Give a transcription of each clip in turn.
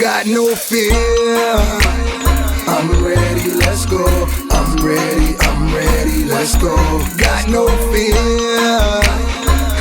got no fear. I'm ready, let's go. I'm ready, let's go. Got no fear.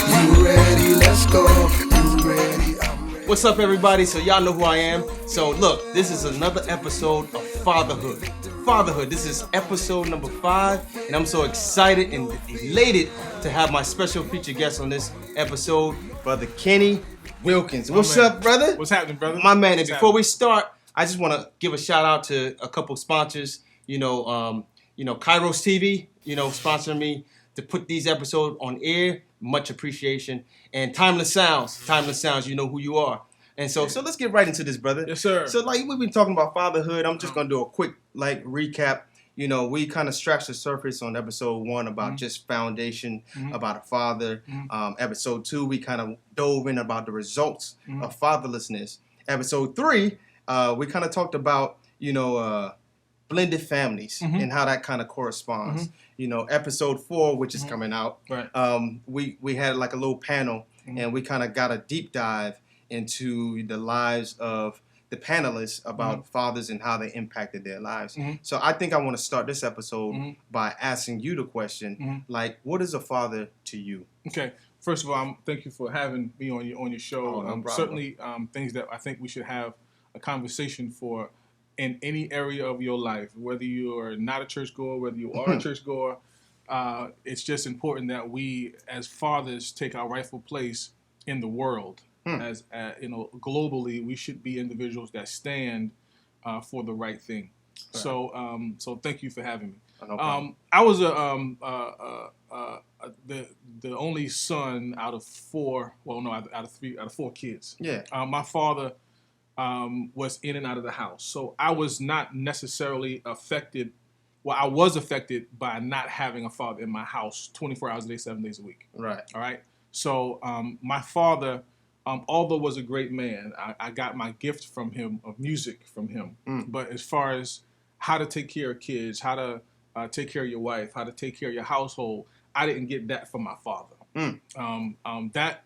You ready, let's go. You ready, I'm ready. What's up, everybody? So y'all know who I am. So look, this is another episode of Fatherhood. Fatherhood, this is episode number 5, and I'm so excited and elated to have my special featured guest on this episode, Brother Kenny Wilkins. What's up, brother? What's happening, brother? My man, and before we start, I just want to give a shout out to a couple sponsors. Kairos TV, sponsoring me to put these episodes on air. Much appreciation. And Timeless Sounds, you know who you are. And so let's get right into this, brother. Yes, sir. So we've been talking about fatherhood. I'm just gonna do a quick recap. We kind of scratched the surface on episode 1 about just foundation, about a father. Episode 2, we kind of dove in about the results of fatherlessness. Episode 3, we kind of talked about, blended families and how that kind of corresponds. Episode 4, which is coming out, right. we had like a little panel and we kind of got a deep dive into the lives of the panelists about fathers and how they impacted their lives. So I think I want to start this episode by asking you the question, what is a father to you? Okay. First of all, thank you for having me on your show. Oh, no problem. Certainly things that I think we should have a conversation for in any area of your life, whether you are not a churchgoer, whether you are a churchgoer. It's just important that we, as fathers, take our rightful place in the world. As globally, we should be individuals that stand for the right thing. Right. So thank you for having me. No problem. I was the only son out of 4. Well, no, out of 4 kids. Yeah. My father was in and out of the house, so I was not necessarily affected. Well, I was affected by not having a father in my house 24 hours a day, 7 days a week. Right. All right. So my father, although was a great man, I got my gift from him of music from him. But as far as how to take care of kids, how to take care of your wife, how to take care of your household, I didn't get that from my father. That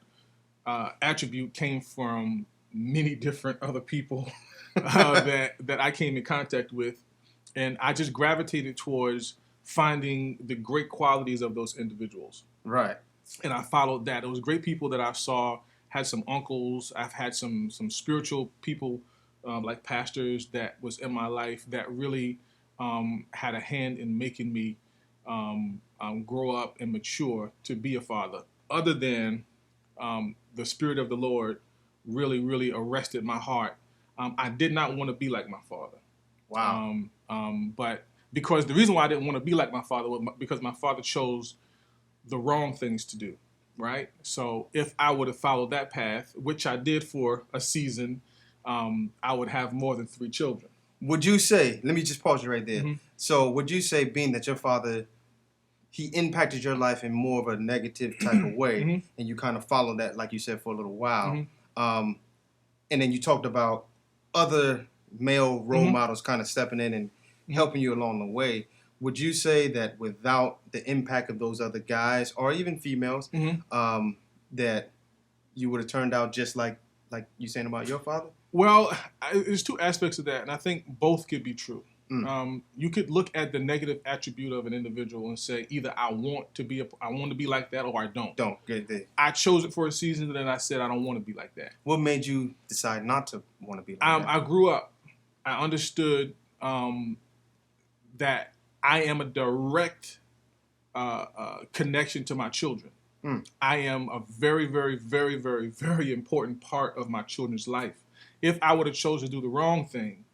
attribute came from many different other people that I came in contact with, and I just gravitated towards finding the great qualities of those individuals. Right. And I followed that. It was great people that I saw. Had some uncles. I've had some spiritual people like pastors that was in my life that really had a hand in making me grow up and mature to be a father. Other than the Spirit of the Lord really, really arrested my heart. I did not want to be like my father. Wow. But because the reason why I didn't want to be like my father was because my father chose the wrong things to do. Right. So if I would have followed that path, which I did for a season, I would have more than 3 children. Would you say, let me just pause you right there. So would you say, being that your father, he impacted your life in more of a negative type of way, and you kind of followed that, like you said, for a little while, and then you talked about other male role models kind of stepping in and helping you along the way. Would you say that without the impact of those other guys, or even females, that you would have turned out just like you saying about your father? Well, there's 2 aspects of that, and I think both could be true. You could look at the negative attribute of an individual and say, either I want to be like that, or I don't. Good day. I chose it for a season, and then I said I don't want to be like that. What made you decide not to want to be like that? I grew up. I understood that I am a direct connection to my children. I am a very, very, very, very, very important part of my children's life. If I would have chosen to do the wrong thing,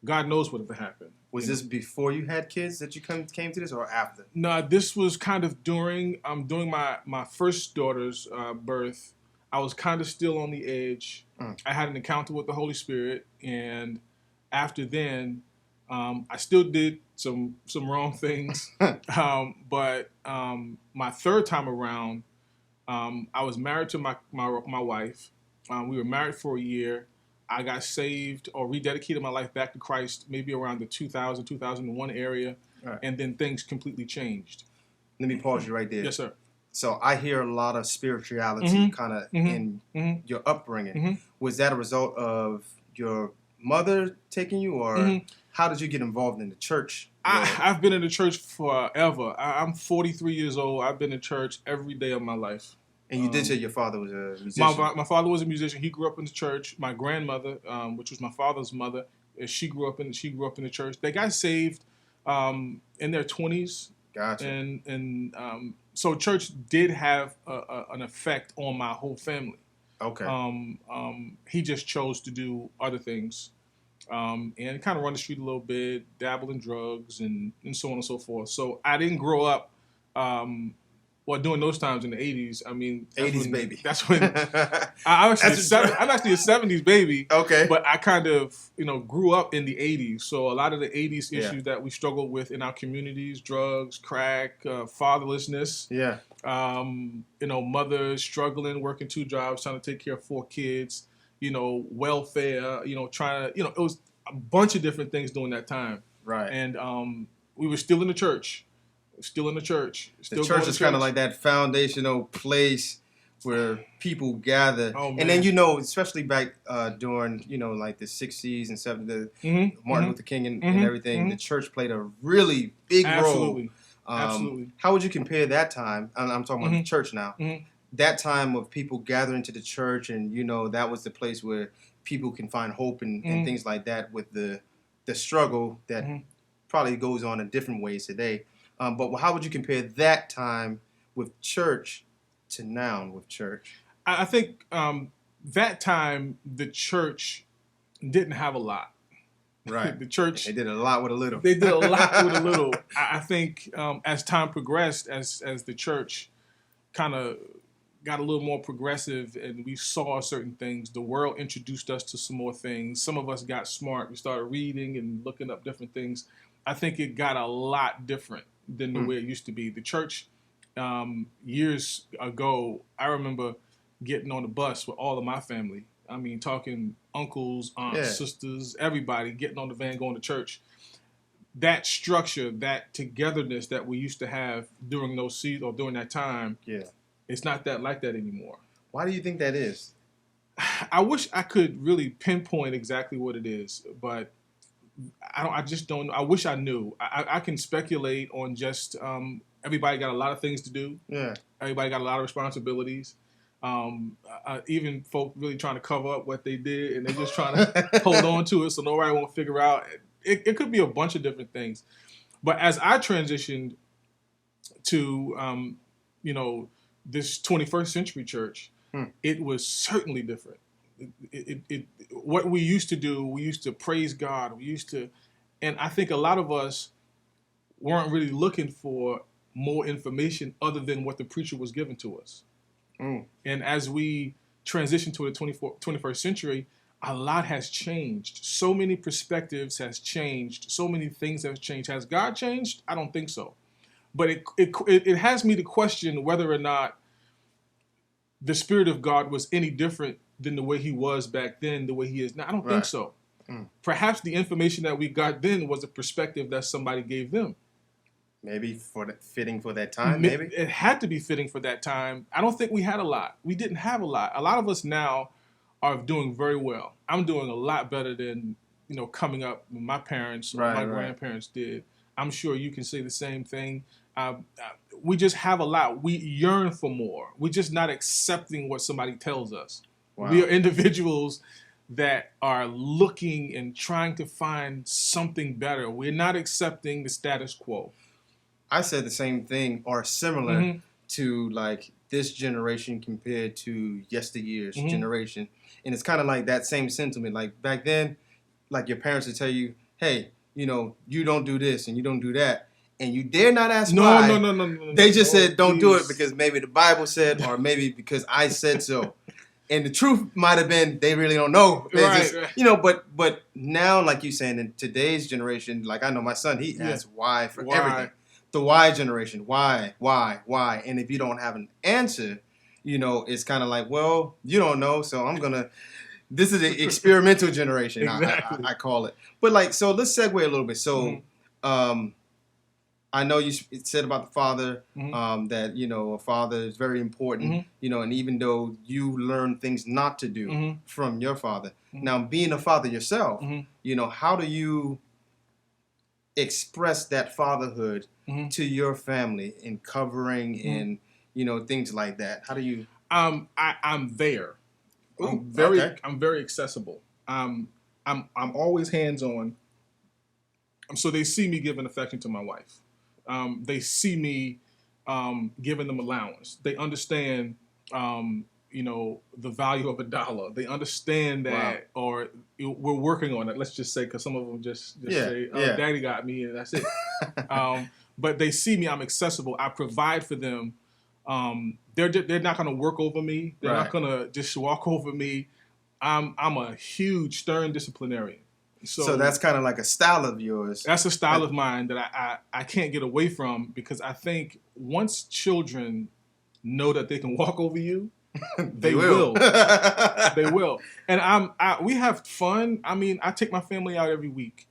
God knows what would have happened. Was this before you had kids that you came to this, or after? No, this was kind of during my first daughter's birth. I was kind of still on the edge. I had an encounter with the Holy Spirit, and after then, I still did some wrong things. But my third time around, I was married to my wife. We were married for a year. I got saved or rededicated my life back to Christ maybe around the 2000, 2001 area. Right. And then things completely changed. Let me pause you right there. Yes, sir. So I hear a lot of spirituality kind of in your upbringing. Was that a result of your mother taking you, or how did you get involved in the church? I've been in the church forever. I'm 43 years old. I've been in church every day of my life. And you did say your father was a musician. My father was a musician. He grew up in the church. My grandmother, which was my father's mother, she grew up in the church. They got saved in their 20s. Gotcha. And so church did have an effect on my whole family. Okay. He just chose to do other things. And kind of run the street a little bit, dabble in drugs, and so on and so forth. So I didn't grow up, during those times in the 80s. I mean, 80s baby. That's when I'm actually a 70s baby. Okay. But I kind of, grew up in the 80s. So a lot of the 80s issues that we struggled with in our communities, drugs, crack, fatherlessness. Yeah. Mothers struggling, working 2 jobs, trying to take care of 4 kids. Welfare, trying to, it was a bunch of different things during that time. Right. And we were still in the church. Still in the church. The church is kind of like that foundational place where people gather. Oh, man. And then, especially back during, like the 60s and 70s, Martin Luther King and everything, the church played a really big role. Absolutely. How would you compare that time? I'm talking about the church now. That time of people gathering to the church, and that was the place where people can find hope and things like that, with the struggle that probably goes on in different ways today. But how would you compare that time with church to now with church? I think that time the church didn't have a lot. Right. The church, they did a lot with a little. They did a lot with a little. I think as time progressed, as the church kind of got a little more progressive, and we saw certain things. The world introduced us to some more things. Some of us got smart. We started reading and looking up different things. I think it got a lot different than the way it used to be. The church, years ago, I remember getting on the bus with all of my family. I mean, talking uncles, aunts, sisters, everybody getting on the van, going to church. That structure, that togetherness that we used to have during those seasons or during that time, it's not that like that anymore. Why do you think that is? I wish I could really pinpoint exactly what it is, but I just don't. I wish I knew. I can speculate on just everybody got a lot of things to do. Yeah. Everybody got a lot of responsibilities. Even folk really trying to cover up what they did, and they're just trying to hold on to it so nobody won't figure out. It could be a bunch of different things. But as I transitioned to, this 21st century church, it was certainly different. What we used to do, we used to praise God. And I think a lot of us weren't really looking for more information other than what the preacher was giving to us. And as we transition to the 21st century, a lot has changed. So many perspectives has changed. So many things have changed. Has God changed? I don't think so. But it has me to question whether or not the Spirit of God was any different than the way he was back then, the way he is now. I don't think so. Perhaps the information that we got then was a perspective that somebody gave them. Maybe fitting for that time, maybe? It had to be fitting for that time. I don't think we had a lot. We didn't have a lot. A lot of us now are doing very well. I'm doing a lot better than, coming up when my parents or my grandparents did. I'm sure you can say the same thing. We just have a lot. We yearn for more. We're just not accepting what somebody tells us. Wow. We are individuals that are looking and trying to find something better. We're not accepting the status quo. I said the same thing or similar to like this generation compared to yesteryear's generation. And it's kind of like that same sentiment. Like back then, like your parents would tell you, hey, you don't do this and you don't do that. And you dare not ask why. No. They just said don't do it because maybe the Bible said or maybe because I said so. And the truth might have been they really don't know. Right. But now, like you saying, in today's generation, like I know my son, he asks why for everything. The why generation, why? And if you don't have an answer, it's kind of like, well, you don't know, so I'm going to, this is an experimental generation, exactly. I call it. But so let's segue a little bit. So I know you said about the father Mm-hmm. that a father is very important. Mm-hmm. And even though you learn things not to do Mm-hmm. from your father, Mm-hmm. now being a father yourself, Mm-hmm. how do you express that fatherhood Mm-hmm. to your family in covering Mm-hmm. and things like that? How do you? I'm there. Ooh, okay. I'm very accessible. I'm always hands on. So they see me giving affection to my wife. They see me giving them allowance. They understand, the value of $1. They understand that, or we're working on it. Let's just say, because some of them just say, "Oh, Daddy got me," and that's it. But they see me. I'm accessible. I provide for them. They're not going to work over me. They're not going to just walk over me. I'm a huge stern disciplinarian. So that's kind of like a style of yours. That's a style of mine that I can't get away from, because I think once children know that they can walk over you, they will. They will. And we have fun. I mean, I take my family out every week.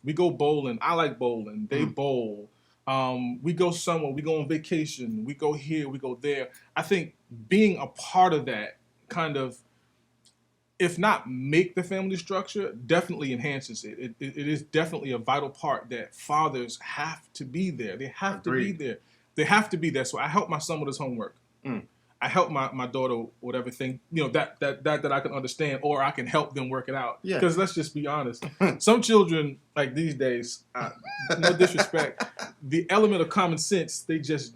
We go bowling. I like bowling. They bowl. We go somewhere. We go on vacation. We go here. We go there. I think being a part of that kind of, if not make the family structure, definitely enhances it. It is definitely a vital part that fathers have to be there. They have to be there. They have to be there. So I help my son with his homework. I help my daughter with everything, that I can understand, or I can help them work it out. Yeah. Because let's just be honest. Some children, like these days, no disrespect, the element of common sense, they just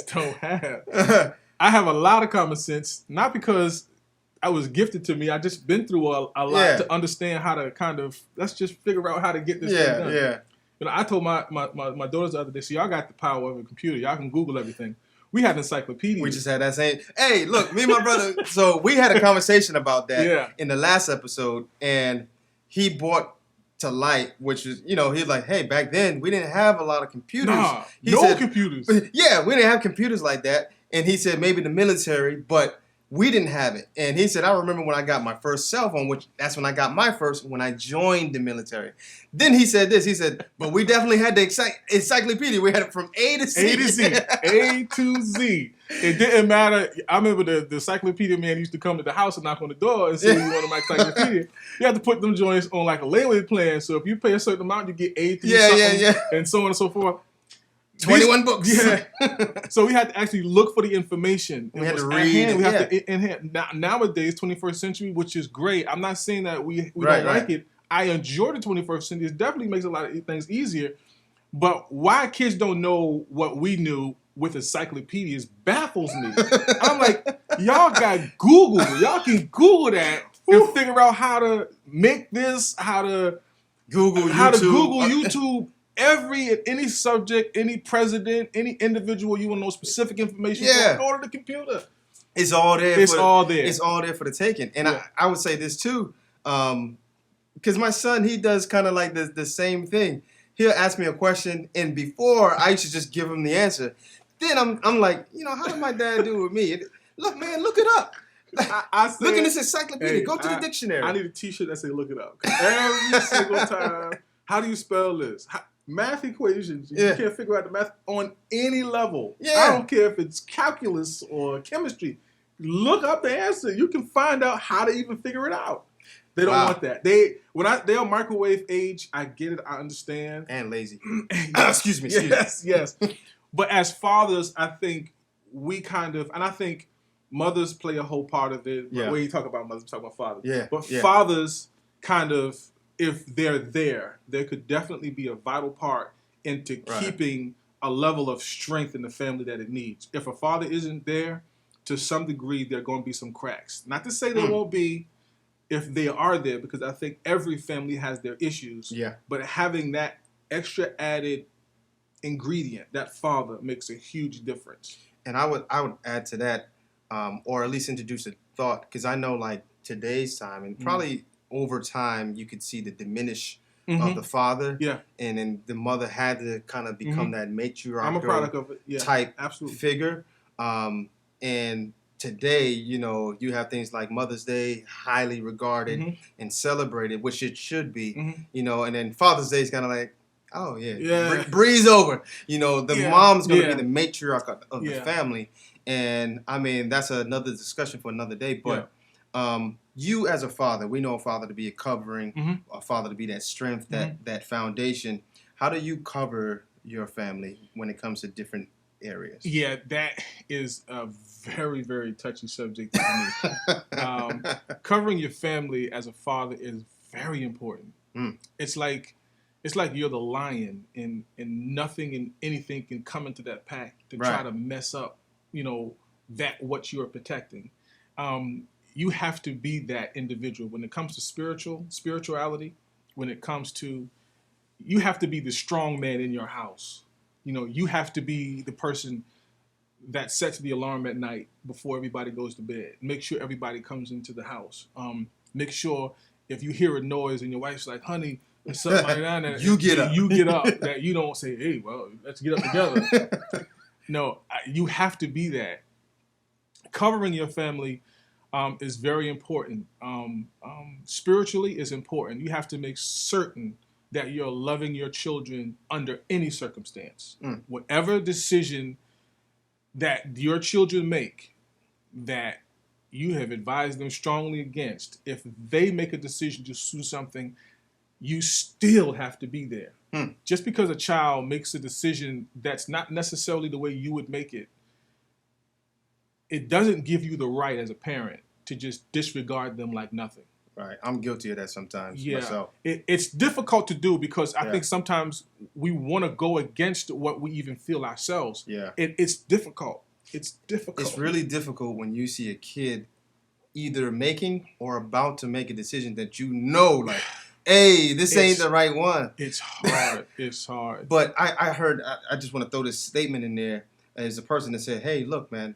don't have. I have a lot of common sense, not because I was gifted to me. I just been through a lot to understand how to kind of, let's just figure out how to get this thing done. Yeah. I told my daughters the other day, so y'all got the power of a computer. Y'all can Google everything. We have encyclopedias. We just had that same. Hey, look, me and my brother. So we had a conversation about that in the last episode, and he brought to light, which is, he's like, hey, back then we didn't have a lot of computers. No computers. Yeah, we didn't have computers like that. And he said maybe the military, but we didn't have it. And he said, I remember when I got my first cell phone, which that's when I got my first, when I joined the military. Then he said this. He said, but we definitely had the encyclopedia. We had it from A to Z. A to Z. A to Z. It didn't matter. I remember the encyclopedia man used to come to the house and knock on the door and say, you want my encyclopedia. You have to put them joints on like a layaway plan. So if you pay a certain amount, you get A through something, and so on and so forth. 21 books. Yeah. So we had to actually look for the information. We had to read. We have to in-hand. Nowadays, 21st century, which is great. I'm not saying that we don't like it. I enjoy the 21st century. It definitely makes a lot of things easier. But why kids don't know what we knew with encyclopedias baffles me. I'm like, y'all got Google. Y'all can Google that and figure out how to make this, how to Google YouTube. Any subject, any president, any individual you want to know specific information for, go to the computer. It's all there. It's all there. It's all there for the taking. And I would say this too, because my son, he does kind of like the same thing. He'll ask me a question, and before I used to just give him the answer. Then I'm like, how did my dad do with me? Look, man, look it up. I said, look in this encyclopedia. Go to the dictionary. I need a T-shirt that say "Look it up." Every single time. How do you spell this? Math equations. You can't figure out the math on any level. Yeah. I don't care if it's calculus or chemistry. Look up the answer. You can find out how to even figure it out. They don't want that. They're microwave age. I get it. I understand. And lazy. Excuse me. Yes. But as fathers, I think we kind of, and I think mothers play a whole part of it. Yeah. When you talk about mothers, you talk about fathers. Yeah. But fathers kind of, if they're there could definitely be a vital part into keeping a level of strength in the family that it needs. If a father isn't there, to some degree, there are going to be some cracks. Not to say there won't be if they are there, because I think every family has their issues. Yeah. But having that extra added ingredient, that father, makes a huge difference. And I would add to that, or at least introduce a thought, because I know like today's time, and probably over time, you could see the diminish of the father. Yeah. And then the mother had to kind of become that matriarch. I'm a product of it. Yeah, type absolutely. figure. And today, you have things like Mother's Day, highly regarded and celebrated, which it should be. And then Father's Day is kind of like, Oh yeah, Yeah. breeze over. You know, the mom's gonna be the matriarch of the Yeah. family, and I mean that's another discussion for another day. But you as a father, we know a father to be a covering, a father to be that strength, that foundation. How do you cover your family when it comes to different areas? Yeah, that is a very, very touchy subject to me. Covering your family as a father is very important. It's like you're the lion, and nothing and anything can come into that pack to try to mess up, that what you're protecting. You have to be that individual when it comes to spirituality. When it comes to, you have to be the strong man in your house. You have to be the person that sets the alarm at night before everybody goes to bed. Make sure everybody comes into the house. Make sure if you hear a noise and your wife's like, honey, there's something like that, you get up. You get up. That you don't say, hey, well, let's get up together. No, you have to be that. Covering your family is very important. Spiritually is important. You have to make certain that you're loving your children under any circumstance. Whatever decision that your children make that you have advised them strongly against, if they make a decision to do something, you still have to be there. Just because a child makes a decision that's not necessarily the way you would make it, it doesn't give you the right as a parent to just disregard them like nothing. Right. I'm guilty of that sometimes myself. It's difficult to do because I think sometimes we want to go against what we even feel ourselves. Yeah. It's difficult. It's difficult. It's really difficult when you see a kid either making or about to make a decision that like, hey, this ain't the right one. It's hard. It's hard. But I heard, I just want to throw this statement in there as a person that said, hey, look, man,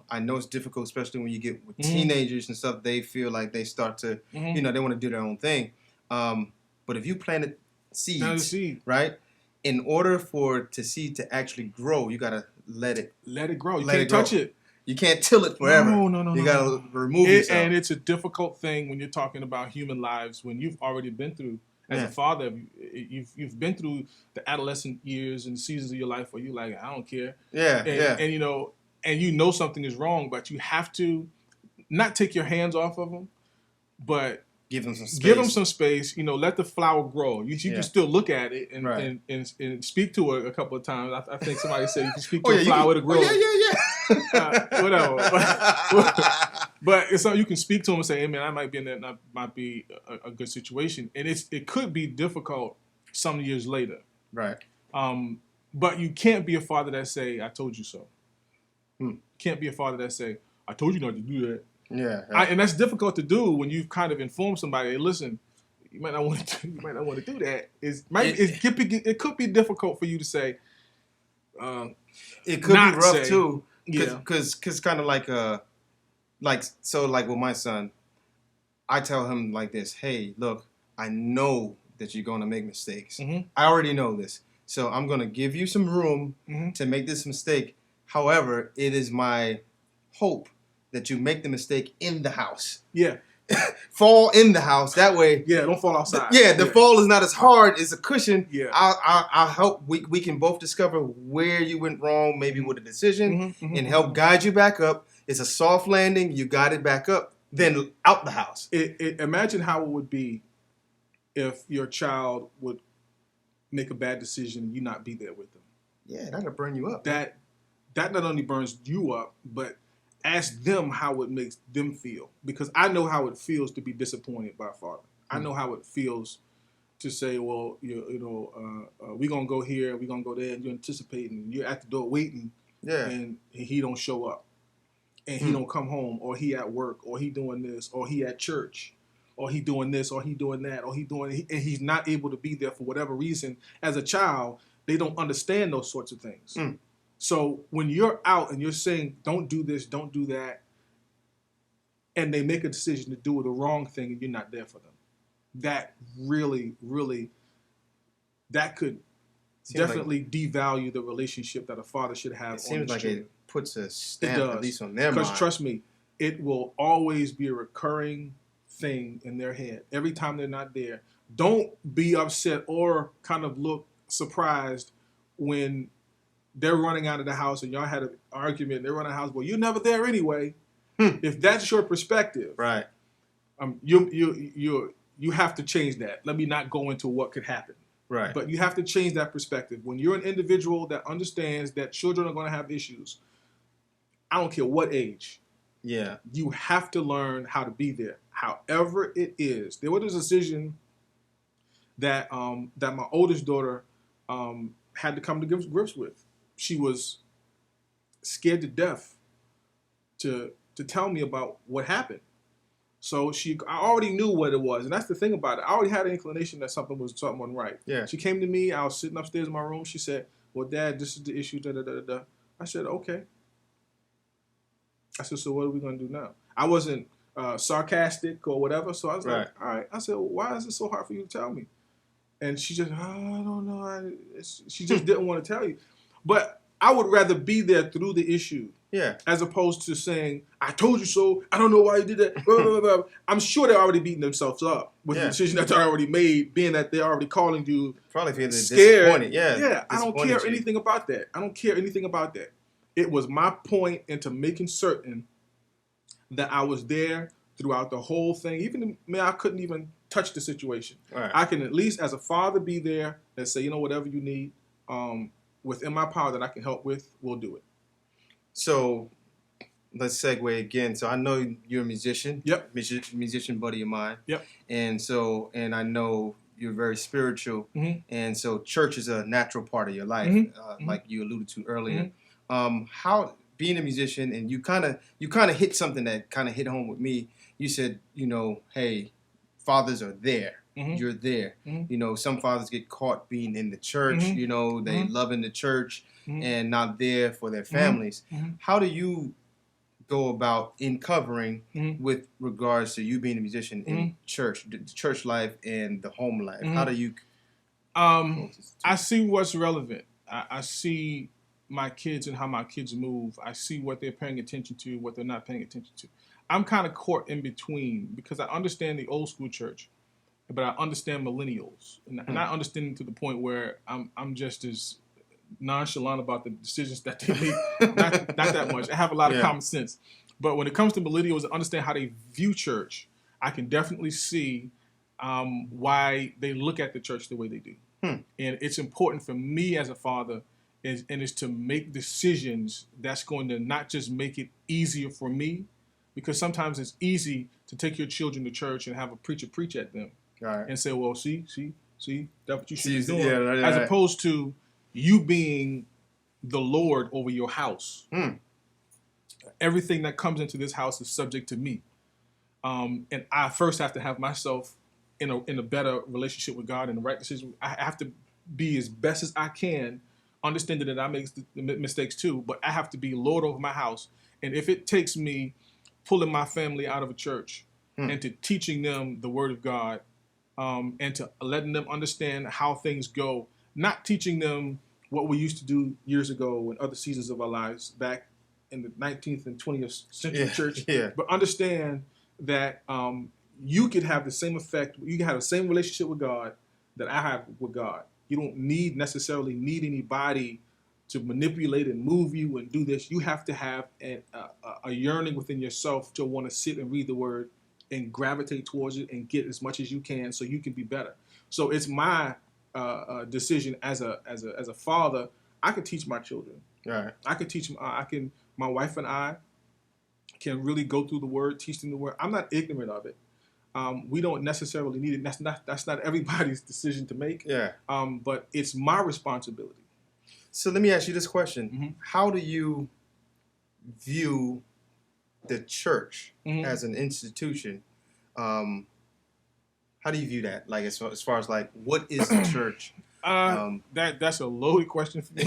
I know it's difficult, especially when you get with teenagers and stuff. They feel like they start to, they want to do their own thing. But if you planted seeds, right, in order for seed to actually grow, you got to let it grow. You can't touch it. You can't till it forever. No. You got to remove yourself. And it's a difficult thing when you're talking about human lives, when you've already been through, as a father, you've been through the adolescent years and seasons of your life where you're like, I don't care. And you know something is wrong, but you have to not take your hands off of them, but give them some space. Let the flower grow. You can still look at it and speak to it a couple of times. I think somebody said you can speak to a flower to grow. Whatever. But so you can speak to them and say, hey man, I might be in that might be a good situation. And it could be difficult some years later. Right. But you can't be a father that say, I told you so. Can't be a father that say, I told you not to do that. Yeah. And that's difficult to do when you've kind of informed somebody, hey, listen, you might not want to do that. It could be difficult for you to say. It could be rough too, because kind of like with my son, I tell him like this: hey, look, I know that you're going to make mistakes. I already know this, so I'm going to give you some room to make this mistake. However, it is my hope that you make the mistake in the house. Yeah. Fall in the house. That way. Yeah, don't fall outside. The fall is not as hard. It's a cushion. Yeah. I'll help. We can both discover where you went wrong, maybe with a decision, and help guide you back up. It's a soft landing. You got it back up. Then out the house. Imagine how it would be if your child would make a bad decision and you not be there with them. Yeah, that'll burn you up. That not only burns you up, but ask them how it makes them feel. Because I know how it feels to be disappointed by a father. I know how it feels to say, well, we're going to go here, we're going to go there, and you're anticipating, and you're at the door waiting, and he don't show up, and he don't come home, or he at work, or he doing this, or he at church, or he doing this, or he doing that, or and he's not able to be there for whatever reason. As a child, they don't understand those sorts of things. So when you're out and you're saying, don't do this, don't do that, and they make a decision to do the wrong thing and you're not there for them, that really, really, that could definitely devalue the relationship that a father should have. It seems like it puts a stamp, at least on their mind. Because trust me, it will always be a recurring thing in their head. Every time they're not there, don't be upset or kind of look surprised when they're running out of the house and y'all had an argument. They're running out of the house. Well, you're never there anyway. If that's your perspective, Right. You have to change that. Let me not go into what could happen. Right. But you have to change that perspective. When you're an individual that understands that children are going to have issues, I don't care what age. Yeah. You have to learn how to be there. However it is. There was a decision that my oldest daughter had to come to grips with. She was scared to death to tell me about what happened. So I already knew what it was, and that's the thing about it. I already had an inclination that something wasn't right. Yeah. She came to me. I was sitting upstairs in my room. She said, "Well, Dad, this is the issue." Da da da da. I said, "Okay." I said, "So what are we gonna do now?" I wasn't sarcastic or whatever. So I was like, "All right." I said, well, "Why is it so hard for you to tell me?" And she just, I don't know. She just didn't want to tell you. But I would rather be there through the issue. Yeah. As opposed to saying, I told you so. I don't know why you did that. Blah, blah, blah, blah. I'm sure they're already beating themselves up with the decision that they already made, being that they're already calling you probably feeling scared. Disappointed. Yeah. Yeah. I don't care anything about that. I don't care anything about that. It was my point into making certain that I was there throughout the whole thing. Even, I couldn't even touch the situation. Right. I can at least, as a father, be there and say, whatever you need, within my power that I can help with, we'll do it. So let's segue again. So I know you're a musician. Yep. Musician buddy of mine. Yep. And I know you're very spiritual. Mm-hmm. And so church is a natural part of your life, like you alluded to earlier. Mm-hmm. How being a musician, and you kind of hit something that kind of hit home with me. You said, hey, fathers are there. Mm-hmm. You're there. Mm-hmm. Some fathers get caught being in the church. Mm-hmm. They love in the church mm-hmm. and not there for their families. Mm-hmm. How do you go about in covering mm-hmm. with regards to you being a musician in mm-hmm. church, the church life and the home life? Mm-hmm. How do you? I see what's relevant. I see my kids and how my kids move. I see what they're paying attention to, what they're not paying attention to. I'm kind of caught in between because I understand the old school church, but I understand millennials, and I understand to the point where I'm just as nonchalant about the decisions that they make. not that much. I have a lot of common sense, but when it comes to millennials and understand how they view church, I can definitely see why they look at the church the way they do. And it's important for me as a father is to make decisions that's going to not just make it easier for me, because sometimes it's easy to take your children to church and have a preacher preach at them and say, well, see, that's what you should be doing. As opposed to you being the Lord over your house. Everything that comes into this house is subject to me. And I first have to have myself in a better relationship with God and the right decision. I have to be as best as I can, understanding that I make mistakes too, but I have to be Lord over my house. And if it takes me pulling my family out of a church and to teaching them the word of God, and to letting them understand how things go, not teaching them what we used to do years ago in other seasons of our lives back in the 19th and 20th century church, but understand that you could have the same effect, you can have the same relationship with God that I have with God. You don't necessarily need anybody to manipulate and move you and do this. You have to have a yearning within yourself to want to sit and read the word and gravitate towards it and get as much as you can so you can be better. So it's my decision as a father. I can teach my children. Right. I can teach them. My wife and I can really go through the word, teach them the word. I'm not ignorant of it. We don't necessarily need it. That's not everybody's decision to make. Yeah. But it's my responsibility. So let me ask you this question. Mm-hmm. How do you view the church as an institution? How do you view that? Like as far as like, what is the church? That's a loaded question for me.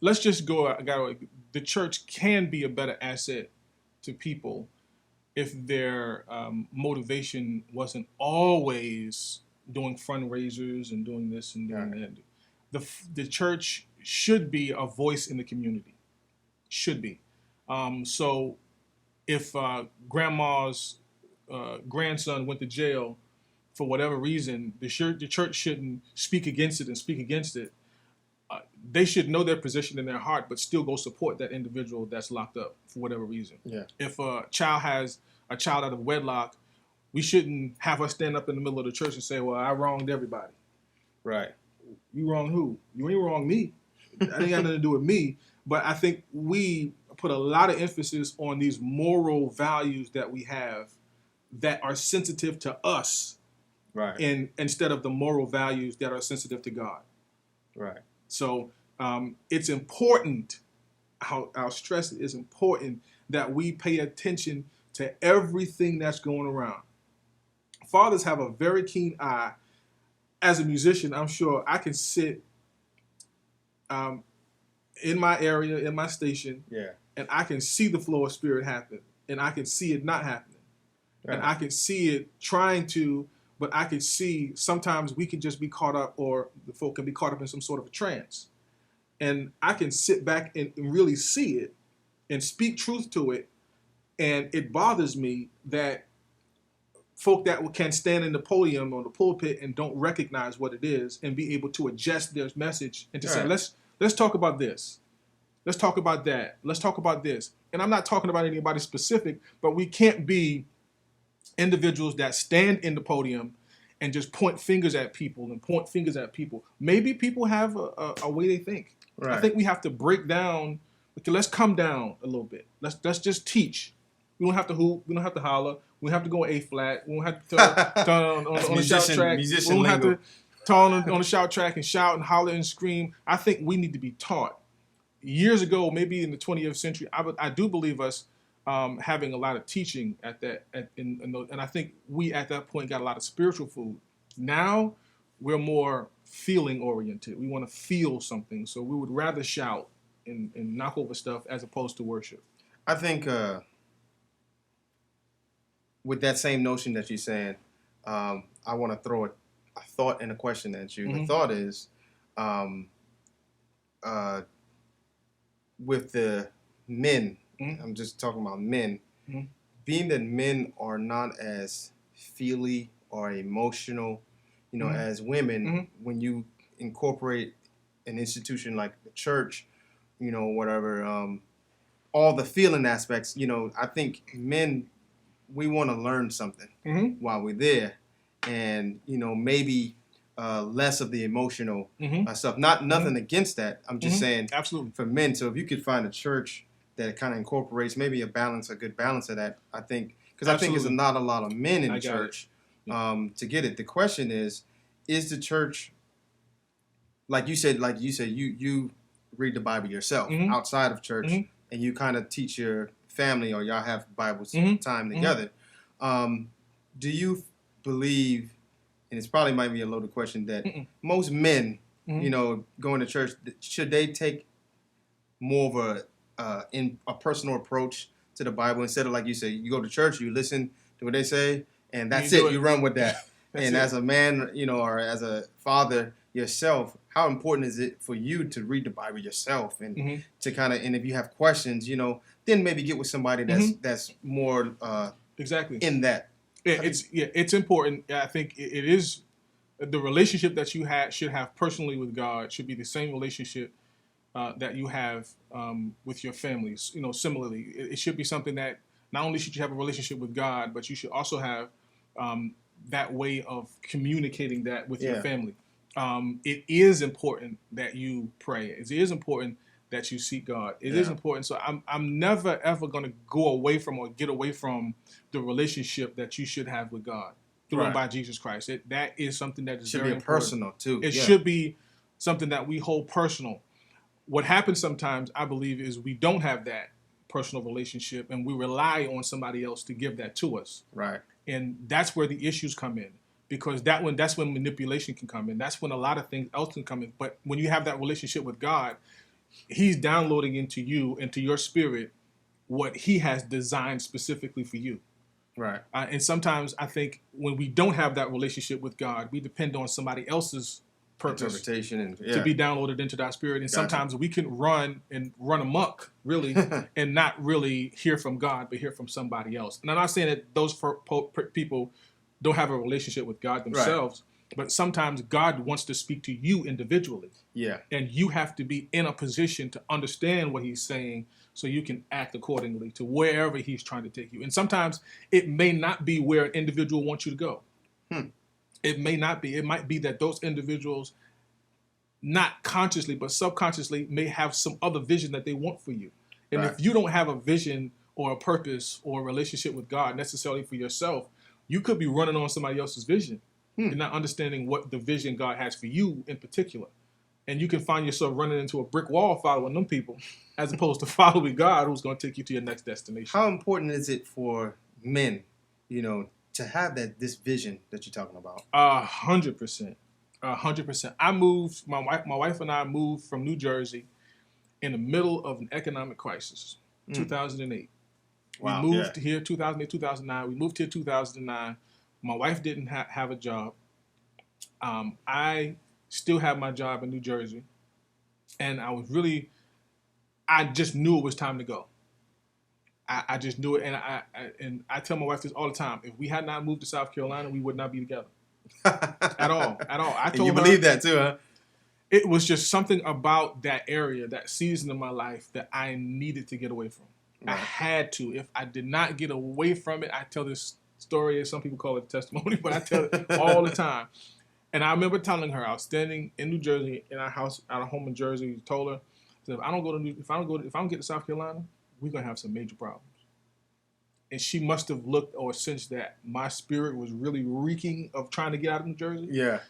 Let's just go. The church can be a better asset to people if their motivation wasn't always doing fundraisers and doing this and doing that. The church should be a voice in the community. Should be. So if grandma's grandson went to jail for whatever reason, the church shouldn't speak against it and speak against it. They should know their position in their heart, but still go support that individual that's locked up for whatever reason. Yeah. If a child has a child out of wedlock, we shouldn't have us stand up in the middle of the church and say, well, I wronged everybody. Right. You wrong who? You ain't wrong me. That ain't got nothing to do with me. But I think we put a lot of emphasis on these moral values that we have that are sensitive to us. Right. Instead of the moral values that are sensitive to God. Right. So it's important, I'll stress it, it's important that we pay attention to everything that's going around. Fathers have a very keen eye. As a musician, I'm sure I can sit in my area, in my station, and I can see the flow of spirit happen, and I can see it not happening. Right. And I can see it trying to, but I can see sometimes we can just be caught up, or the folk can be caught up in some sort of a trance. And I can sit back and really see it and speak truth to it. And it bothers me that folk that can stand in the podium or the pulpit and don't recognize what it is and be able to adjust their message and to say, let's talk about this. Let's talk about that. Let's talk about this. And I'm not talking about anybody specific, but we can't be individuals that stand in the podium and just point fingers at people. Maybe people have a way they think. Right. I think we have to break down. Okay, let's come down a little bit. Let's just teach. We don't have to hoop. We don't have to holler. We don't have to go A flat. We don't have to turn on the shout track. We don't have to turn on the shout track and shout and holler and scream. I think we need to be taught. Years ago, maybe in the 20th century, I do believe us having a lot of teaching at that, and I think we at that point got a lot of spiritual food. Now we're more feeling oriented. We want to feel something, so we would rather shout and knock over stuff as opposed to worship. I think with that same notion that you're saying, I want to throw a thought and a question at you. Mm-hmm. The thought is, with the men, mm-hmm. I'm just talking about men, mm-hmm. being that men are not as feely or emotional, mm-hmm. as women, mm-hmm. when you incorporate an institution like the church, whatever, all the feeling aspects, I think men, we want to learn something mm-hmm. while we're there, and maybe less of the emotional mm-hmm. Mm-hmm. Stuff. Nothing against that. I'm just mm-hmm. saying, absolutely, for men. So if you could find a church that kind of incorporates maybe a good balance of that, I think, because I think there's not a lot of men in the church to get it. The question is the church, like you said, you read the Bible yourself mm-hmm. outside of church, mm-hmm. and you kind of teach your family, or y'all have Bible mm-hmm. time together. Mm-hmm. Do you believe, and it's probably might be a loaded question, that mm-mm. most men, mm-hmm. Going to church, should they take more of a personal approach to the Bible instead of, like you say, you go to church, you listen to what they say, and that's it. You run with that. And as a man, or as a father yourself, how important is it for you to read the Bible yourself and mm-hmm. to kind of, and if you have questions, then maybe get with somebody that's more exactly in that. It's important. I think it is the relationship that you should have personally with God should be the same relationship that you have with your families. Similarly, it should be something that not only should you have a relationship with God, but you should also have that way of communicating that with your family. It is important that you pray. It is important that you seek God. It is important. So I'm never ever going to go away from or get away from the relationship that you should have with God through and by Jesus Christ. That is something that is very important. Personal too. It should be something that we hold personal. What happens sometimes, I believe, is we don't have that personal relationship and we rely on somebody else to give that to us. Right. And that's where the issues come in. Because that's when manipulation can come in. That's when a lot of things else can come in. But when you have that relationship with God, He's downloading into you, into your spirit, what He has designed specifically for you. Right. And sometimes I think when we don't have that relationship with God, we depend on somebody else's purpose interpretation to be downloaded into our spirit. And sometimes we can run amok, really, and not really hear from God, but hear from somebody else. And I'm not saying that those people don't have a relationship with God themselves. Right. But sometimes God wants to speak to you individually. Yeah. And you have to be in a position to understand what he's saying so you can act accordingly to wherever he's trying to take you. And sometimes it may not be where an individual wants you to go. It may not be. It might be that those individuals, not consciously, but subconsciously, may have some other vision that they want for you. And if you don't have a vision or a purpose or a relationship with God necessarily for yourself, you could be running on somebody else's vision and not understanding what the vision God has for you in particular. And you can find yourself running into a brick wall following them people as opposed to following God, who's going to take you to your next destination. How important is it for men, to have this vision that you're talking about? 100%. 100%. I moved, my wife and I moved from New Jersey in the middle of an economic crisis, 2008. Wow, we moved here 2008, 2009. We moved here 2009. My wife didn't have a job. I still have my job in New Jersey. And I just knew it was time to go. I just knew it. And I tell my wife this all the time. If we had not moved to South Carolina, we would not be together. At all. I told her. You believe that too, huh? It was just something about that area, that season of my life that I needed to get away from. Right. I had to. If I did not get away from it, I tell this story, as some people call it a testimony, but I tell it all the time. And I remember telling her, I was standing in New Jersey in our house, our home in Jersey. Told her, if I don't get to South Carolina, we're gonna have some major problems. And she must have looked or sensed that my spirit was really reeking of trying to get out of New Jersey. Yeah,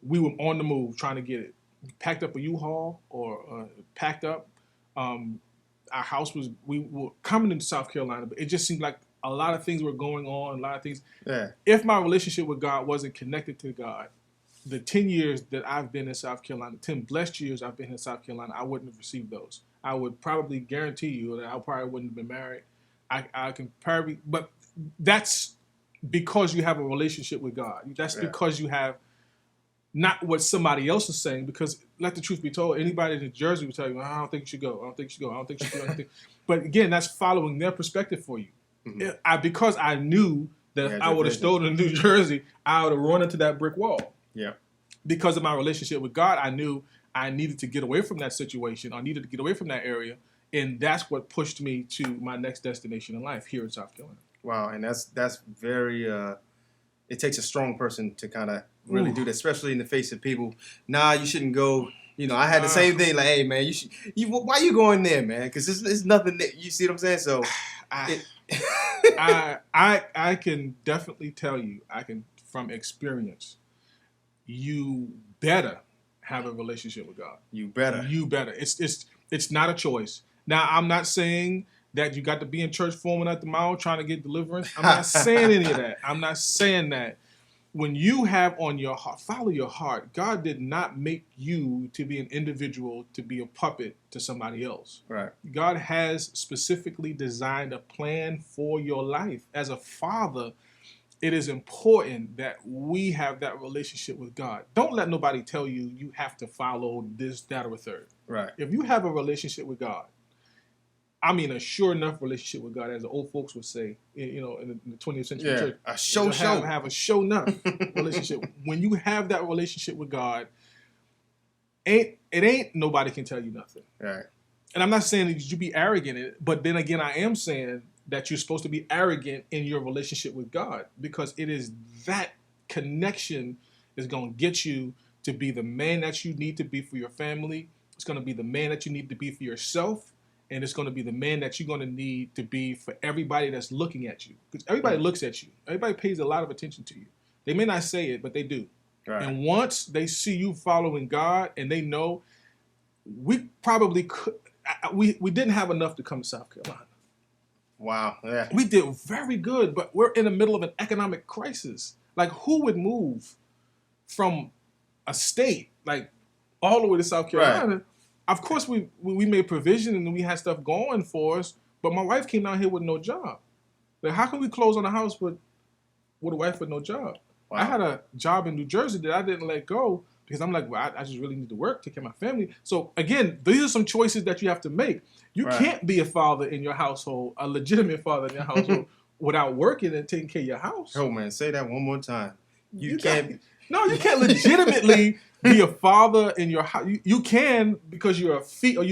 we were on the move trying to get it. We packed up a U-Haul or packed up. Our house we were coming into South Carolina, but it just seemed like a lot of things were going on. A lot of things. Yeah. If my relationship with God wasn't connected to God, the 10 years that I've been in South Carolina, 10 blessed years I've been in South Carolina, I wouldn't have received those. I would probably guarantee you that I probably wouldn't have been married. I can probably, but that's because you have a relationship with God. That's because you have not what somebody else is saying, because let the truth be told, anybody in New Jersey will tell you, I don't think you should go. I don't think you should go. I don't think you should go. But again, that's following their perspective for you. Mm-hmm. Because I knew that if I would have stolen in New Jersey, I would have run into that brick wall. Yeah. Because of my relationship with God, I knew I needed to get away from that situation. I needed to get away from that area. And that's what pushed me to my next destination in life here in South Carolina. Wow. And that's very, it takes a strong person to kind of really do that, especially in the face of people. Nah, you shouldn't go. I had the same thing. Like, hey, man, why you going there, man? Because it's nothing that, you see what I'm saying? So I can definitely tell you, from experience, you better have a relationship with God. You better. It's not a choice. Now, I'm not saying that you got to be in church foaming at the mouth trying to get deliverance. I'm not saying any of that. I'm not saying that. When you have on your heart, follow your heart. God did not make you to be an individual, to be a puppet to somebody else. Right. God has specifically designed a plan for your life. As a father, it is important that we have that relationship with God. Don't let nobody tell you you have to follow this, that, or a third. Right. If you have a relationship with God, I mean a sure enough relationship with God, as the old folks would say, in the 20th century church. A show. Have a show enough relationship. When you have that relationship with God, it ain't nobody can tell you nothing. Right. And I'm not saying that you be arrogant in it, but then again, I am saying that you're supposed to be arrogant in your relationship with God, because it is that connection is going to get you to be the man that you need to be for your family. It's going to be the man that you need to be for yourself. And it's going to be the man that you're going to need to be for everybody that's looking at you. Because everybody looks at you. Everybody pays a lot of attention to you. They may not say it, but they do. Right. And once they see you following God and they know, we probably could, we didn't have enough to come to South Carolina. Wow. Yeah. We did very good, but we're in the middle of an economic crisis. Like, who would move from a state, like, all the way to South Carolina? Right. Of course, we made provision and we had stuff going for us, but my wife came down here with no job. Like, how can we close on a house with a wife with no job? Wow. I had a job in New Jersey that I didn't let go because I'm like, well, I just really need to work, take care of my family. So again, these are some choices that you have to make. You can't be a father in your household, a legitimate father in your household, without working and taking care of your house. Oh man, say that one more time. You can't legitimately be a father in your house. You can because you're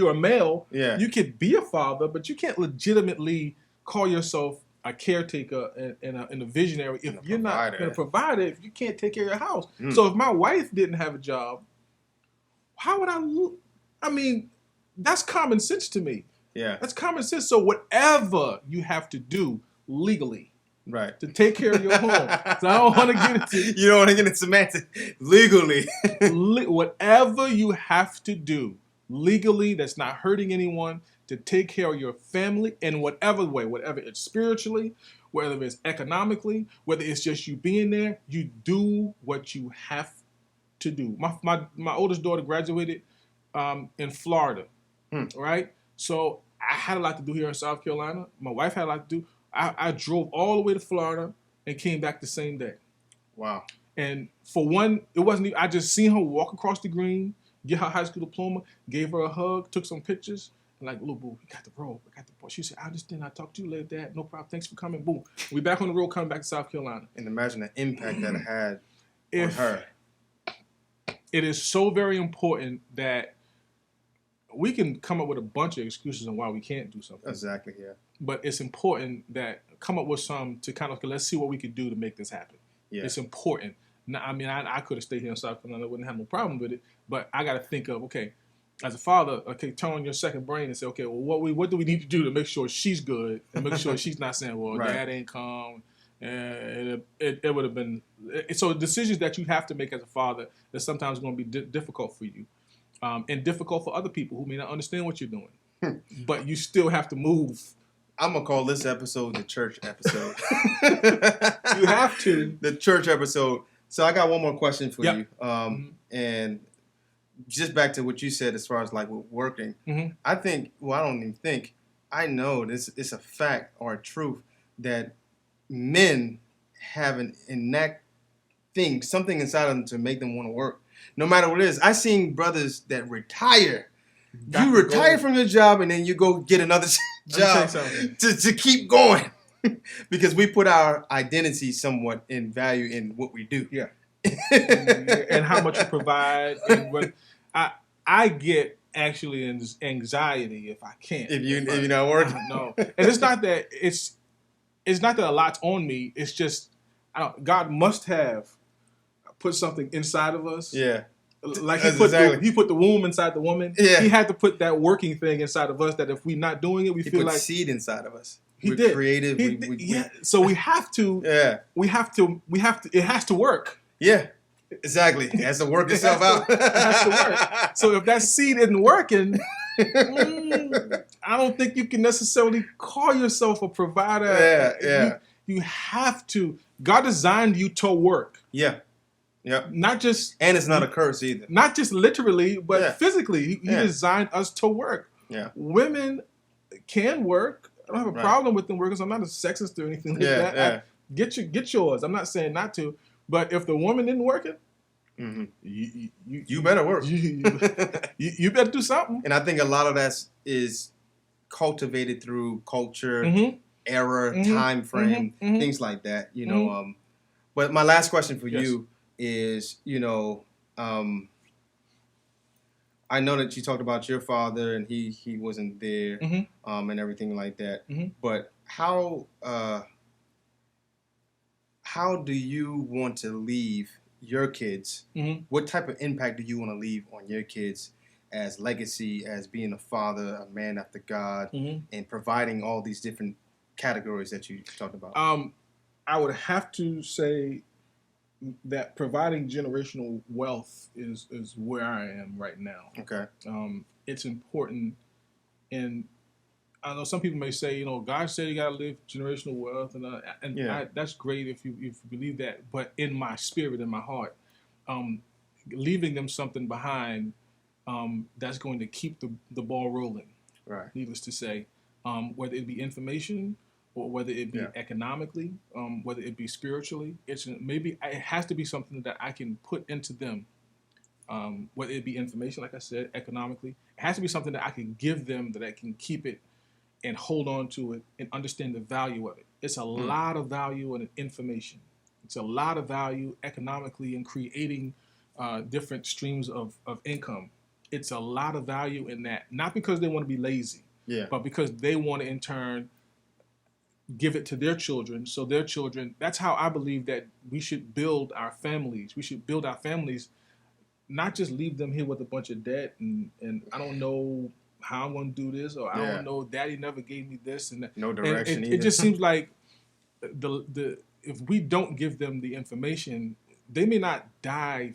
a male. Yeah. You could be a father, but you can't legitimately call yourself a caretaker and a visionary if you're not going to provide it, if you can't take care of your house. So if my wife didn't have a job, how would I mean, that's common sense to me. Yeah. That's common sense. So whatever you have to do legally, right, to take care of your home. So I don't want to get into you don't want to get into semantics. Legally. Whatever you have to do legally that's not hurting anyone to take care of your family in whatever way, whatever it's spiritually, whether it's economically, whether it's just you being there, you do what you have to do. My oldest daughter graduated in Florida, right? So I had a lot to do here in South Carolina. My wife had a lot to do. I drove all the way to Florida and came back the same day. Wow. And for one, it wasn't even, I just seen her walk across the green, get her high school diploma, gave her a hug, took some pictures, and like, little boo, we got the road, we got the boy. She said, I understand, I'll talk to you later, Dad. No problem, thanks for coming, boom. We back on the road coming back to South Carolina. And imagine the impact that it had on her. It is so very important that we can come up with a bunch of excuses on why we can't do something. Exactly, yeah. But it's important that come up with some to kind of, let's see what we could do to make this happen. Yeah. It's important. Now, I mean, I could have stayed here in South Carolina. I wouldn't have no problem with it. But I got to think of, okay, as a father, okay, turn on your second brain and say, okay, well, what do we need to do to make sure she's good and make sure she's not saying, well, Dad ain't come. It would have been. So decisions that you have to make as a father is sometimes going to be difficult for you. And difficult for other people who may not understand what you're doing. But you still have to move. I'm going to call this episode the church episode. You have to. The church episode. So I got one more question for you. And just back to what you said as far as like with working. I think, well, I don't even think, I know this it's a fact or a truth that men have an innate thing, something inside of them to make them want to work. No matter what it is. I've seen brothers that retire. You retire from your job and then you go get another job to keep going. Because we put our identity somewhat in value in what we do. Yeah. And how much you provide. And when I get actually anxiety if I can't. If you're not working. No. And it's not that a lot's on me. It's just God must have put something inside of us. Yeah. Like he put the womb inside the woman. Yeah. He had to put that working thing inside of us that if we're not doing it, we feel like seed inside of us. We're creative. So we have to. Yeah. We have to. It has to work. Yeah. Exactly. It has to work itself out. It has to work. So if that seed isn't working, I don't think you can necessarily call yourself a provider. Yeah. You have to. God designed you to work. Yeah. Yep. Not just, and it's not a curse either. Not just literally, but physically. He designed us to work. Yeah. Women can work. I don't have a problem with them working. So I'm not a sexist or anything like that. Yeah. Get yours. I'm not saying not to, but if the woman isn't working, you better work. You better do something. And I think a lot of that is cultivated through culture, era, time frame, things like that. You know. But my last question for you is, I know that you talked about your father and he wasn't there, and everything like that. But how do you want to leave your kids? What type of impact do you want to leave on your kids as legacy, as being a father, a man after God, and providing all these different categories that you talked about? I would have to say that providing generational wealth is where I am right now. Okay. It's important, and I know some people may say, God said you got to live generational wealth, and that's great if you believe that. But in my spirit, in my heart, leaving them something behind that's going to keep the ball rolling. Right. Needless to say, whether it be information, or whether it be economically, whether it be spiritually, it has to be something that I can put into them. Whether it be information, like I said, economically, it has to be something that I can give them that I can keep it and hold on to it and understand the value of it. It's a lot of value in information. It's a lot of value economically in creating different streams of income. It's a lot of value in that, not because they want to be lazy, but because they want to in turn give it to their children. So their children, that's how I believe that we should build our families. We should build our families, not just leave them here with a bunch of debt and I don't know how I'm going to do this, or I don't know, daddy never gave me this and that. No direction and either. It just seems like the if we don't give them the information, they may not die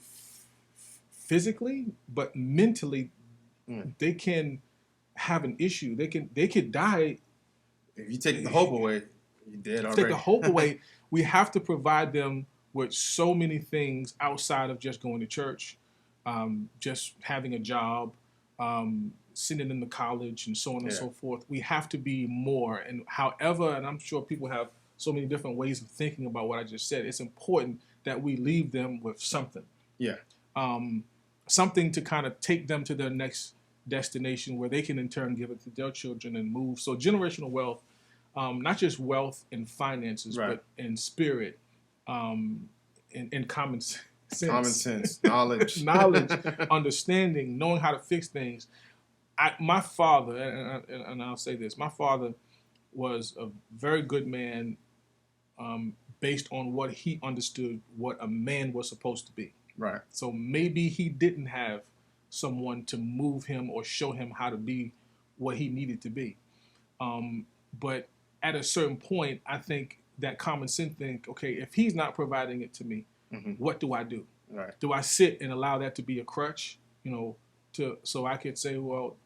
physically, but mentally they can have an issue. They could die. If you take the hope away, you're dead already. Take the hope away. We have to provide them with so many things outside of just going to church, just having a job, sending them to college, and so on and so forth. We have to be more. And however, and I'm sure people have so many different ways of thinking about what I just said, it's important that we leave them with something. Yeah. Something to kind of take them to their next destination where they can in turn give it to their children and move. So generational wealth, not just wealth and finances, but in spirit, in common sense. Common sense, knowledge. Knowledge, understanding, knowing how to fix things. My father, and I'll say this, my father was a very good man based on what he understood what a man was supposed to be. Right. So maybe he didn't have someone to move him or show him how to be what he needed to be. But at a certain point, I think that common sense think, okay, if he's not providing it to me, what do I do? Right. Do I sit and allow that to be a crutch, so I could say, well,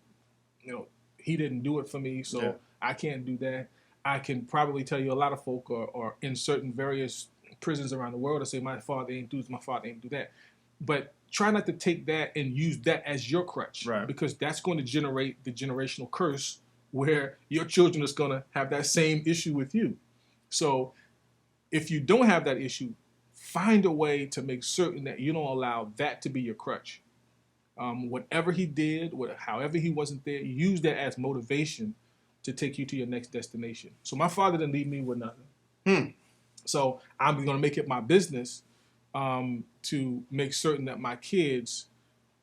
he didn't do it for me, so I can't do that. I can probably tell you a lot of folk are in certain various prisons around the world to say, my father ain't do this, my father ain't do that. But try not to take that and use that as your crutch, because that's going to generate the generational curse where your children is going to have that same issue with you. So if you don't have that issue, find a way to make certain that you don't allow that to be your crutch. Whatever he did, however he wasn't there, use that as motivation to take you to your next destination. So my father didn't leave me with nothing. So I'm going to make it my business to make certain that my kids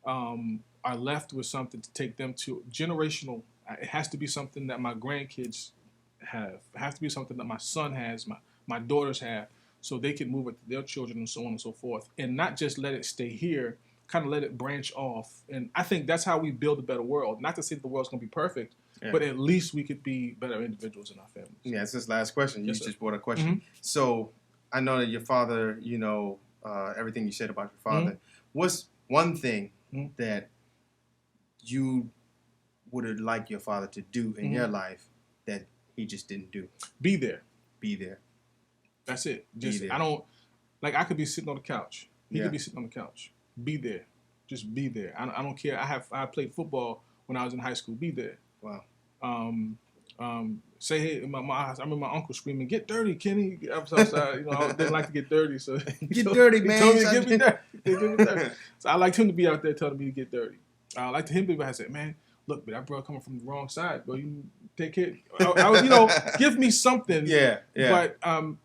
are left with something to take them to generational. It has to be something that my grandkids have. It has to be something that my son has, my daughters have, so they can move it to their children and so on and so forth. And not just let it stay here, kind of let it branch off. And I think that's how we build a better world. Not to say that the world's going to be perfect, but at least we could be better individuals in our families. Yeah, it's this last question. You just brought a question. Mm-hmm. So I know that your father, everything you said about your father. What's one thing that you would have liked your father to do in your life that he just didn't do? Be there. Be there. That's it. Just I could be sitting on the couch. He could be sitting on the couch. Be there. Just be there. I don't care. I played football when I was in high school. Be there. Wow. Say, hey, I remember my uncle screaming, "Get dirty, Kenny!" I was outside. I didn't like to get dirty, so get dirty, man. He told me to get me dirty. Get me dirty. So I liked him to be out there telling me to get dirty. I liked him to be. I said, "Man, look, but that brother coming from the wrong side, bro. You take care." I was, give me something. Yeah. But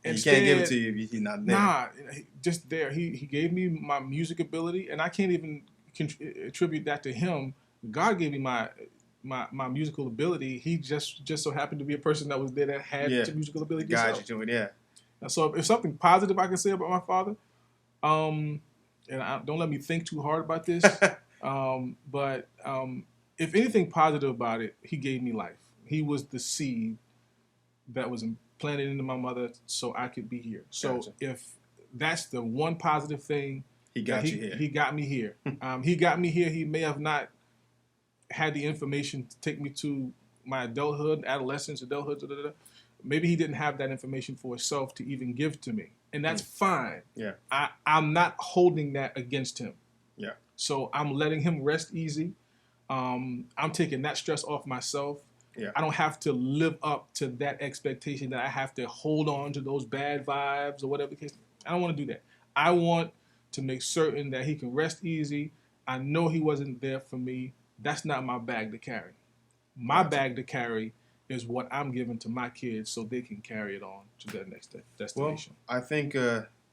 instead, he can't give it to you if he's not there. Nah, just there. He gave me my music ability, and I can't even attribute that to him. God gave me my musical ability. He just so happened to be a person that was there that had musical ability. God, you do it, yeah. So if something positive I can say about my father, and don't let me think too hard about this, but if anything positive about it, he gave me life. He was the seed that was planted into my mother so I could be here. So if that's the one positive thing, he got you here. He got me here. He got me here. He may have not had the information to take me to my adulthood, adolescence, adulthood. Maybe he didn't have that information for himself to even give to me. And that's fine. Yeah. I'm not holding that against him. Yeah. So I'm letting him rest easy. I'm taking that stress off myself. Yeah. I don't have to live up to that expectation that I have to hold on to those bad vibes or whatever the case. I don't want to do that. I want to make certain that he can rest easy. I know he wasn't there for me. That's not my bag to carry. My bag to carry is what I'm giving to my kids so they can carry it on to their next Well, destination. I think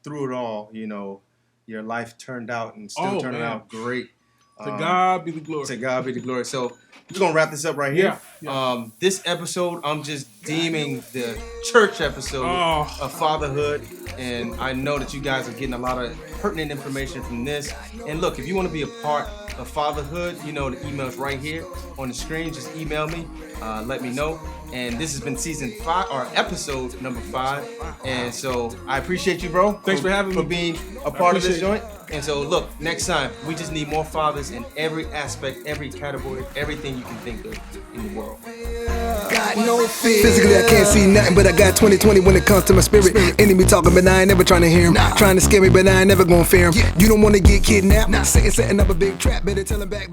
through it all, your life turned out and still turning out great. To God be the glory. To God be the glory. So we're going to wrap this up right here. Yeah. This episode, I'm just deeming the church episode of Fatherhood. And I know that you guys are getting a lot of pertinent information from this. And look, if you want to be a part of Fatherhood, the email's right here on the screen. Just email me. Let me know. And this has been season 5 or episode number 5. And so I appreciate you, bro. Thanks for having me. For being a part of this joint. And so look, next time we just need more fathers in every aspect, every category, everything you can think of in the world. Got no fear. Physically, I can't see nothing, but I got 20/20 when it comes to my spirit. Enemy talking, but I ain't never trying to hear him. Trying to scare me, but I ain't never gonna fear him. You don't wanna get kidnapped. Setting up a big trap, better tell him back.